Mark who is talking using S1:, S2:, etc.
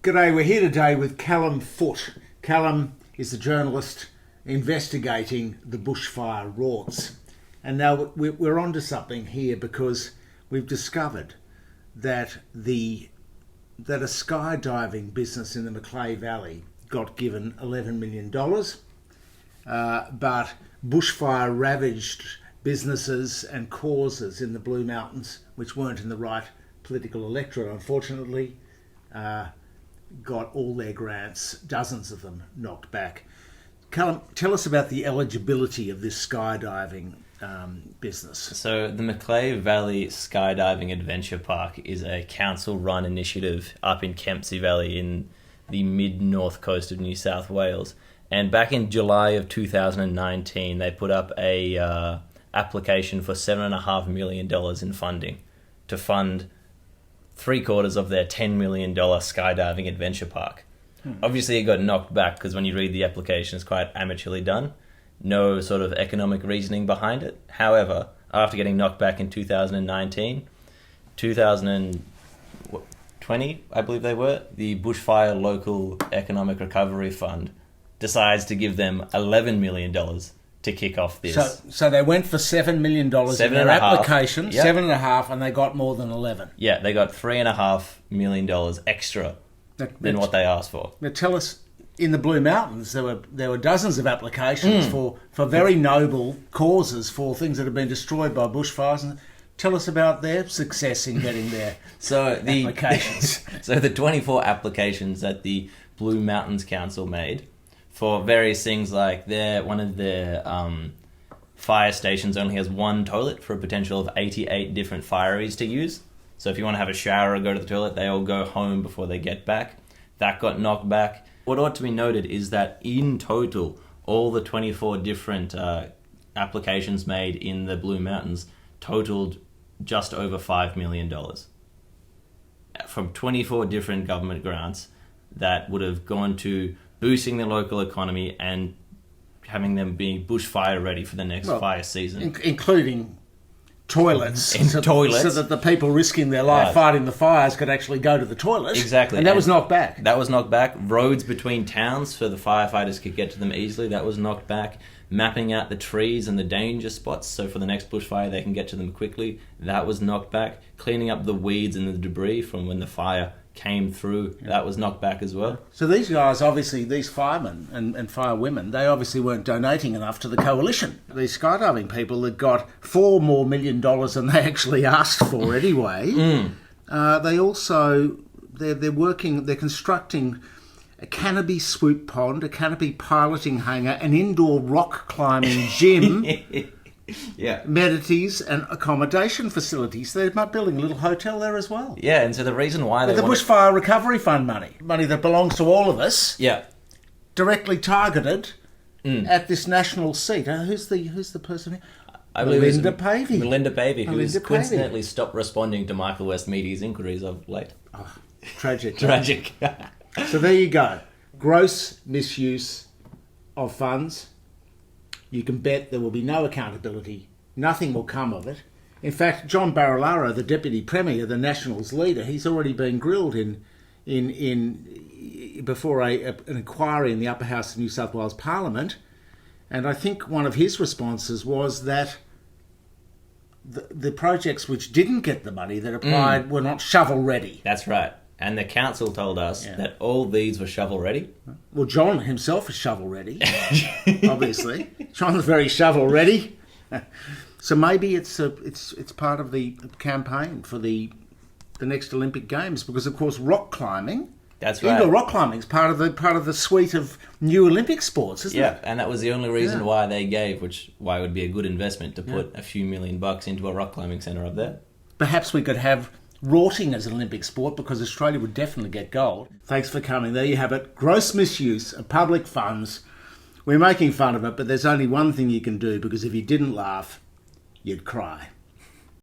S1: G'day, we're here today with Callum Foote. Callum is the journalist investigating the bushfire rorts. And now we're onto something here because we've discovered that a skydiving business in the Macleay Valley got given $11 million, but bushfire ravaged businesses and causes in the Blue Mountains, which weren't in the right political electorate, unfortunately, got all their grants, dozens of them, knocked back. Callum, tell us about the eligibility of this skydiving business.
S2: So the Macleay Valley Skydiving Adventure Park is a council-run initiative up in Kempsey Valley in the mid-north coast of New South Wales. And back in July of 2019, they put up a application for $7.5 million in funding to fund 3/4 of their $10 million skydiving adventure park. Obviously, it got knocked back because when you read the application, it's quite amateurly done. No sort of economic reasoning behind it. However, after getting knocked back in 2019, 2020, I believe they were, the Bushfire Local Economic Recovery Fund decides to give them $11 million to kick off this.
S1: So they went for $7 million in their application, yep. 7.5, and they got more than 11.
S2: Yeah, they got $3.5 million extra than what they asked for.
S1: Now tell us, in the Blue Mountains, there were dozens of applications for very noble causes for things that have been destroyed by bushfires. And tell us about their success in getting their applications.
S2: So the 24 applications that the Blue Mountains Council made for various things, like one of their fire stations only has one toilet for a potential of 88 different fireys to use. So if you want to have a shower or go to the toilet, they all go home before they get back. That got knocked back. What ought to be noted is that in total, all the 24 different applications made in the Blue Mountains totaled just over $5 million from 24 different government grants that would have gone to boosting the local economy and having them be bushfire ready for the next fire season.
S1: Including toilets. So that the people risking their life fighting the fires could actually go to the toilet.
S2: Exactly.
S1: And that was knocked back.
S2: That was knocked back. Roads between towns so the firefighters could get to them easily. That was knocked back. Mapping out the trees and the danger spots so for the next bushfire they can get to them quickly. That was knocked back. Cleaning up the weeds and the debris from when the fire came through. Yeah. That was knocked back as well.
S1: So these guys, obviously, these firemen and firewomen, they obviously weren't donating enough to the coalition. These skydiving people that got $4 more million than they actually asked for anyway. They also, they're constructing a canopy swoop pond, a canopy piloting hangar, an indoor rock climbing gym, amenities and accommodation facilities. They're building a little hotel there as well.
S2: Yeah, and so the reason why
S1: the Bushfire Recovery Fund money that belongs to all of us, directly targeted at this national seat. Who's the person here?
S2: I believe
S1: Melinda Pavey.
S2: Melinda Pavey, who's coincidentally stopped responding to Michael West Media's inquiries of late.
S1: Oh, tragic.
S2: Tragic.
S1: So there you go. Gross misuse of funds. You can bet there will be no accountability. Nothing will come of it. In fact, John Barilaro, the Deputy Premier, the Nationals leader, he's already been grilled before an inquiry in the upper house of New South Wales Parliament. And I think one of his responses was that the projects which didn't get the money that applied were not shovel ready.
S2: That's right. And the council told us that all these were shovel ready.
S1: Well, John himself is shovel ready, obviously. John's very shovel ready. So maybe it's part of the campaign for the next Olympic Games, because of course rock climbing.
S2: That's right.
S1: Indoor rock climbing is part of the suite of new Olympic sports, isn't it?
S2: Yeah, and that was the only reason why they gave, why it would be a good investment to put a few $1 million into a rock climbing centre up there.
S1: Perhaps we could have rorting as an Olympic sport, because Australia would definitely get gold. Thanks for coming. There you have it. Gross misuse of public funds. We're making fun of it, but there's only one thing you can do, because if you didn't laugh, you'd cry.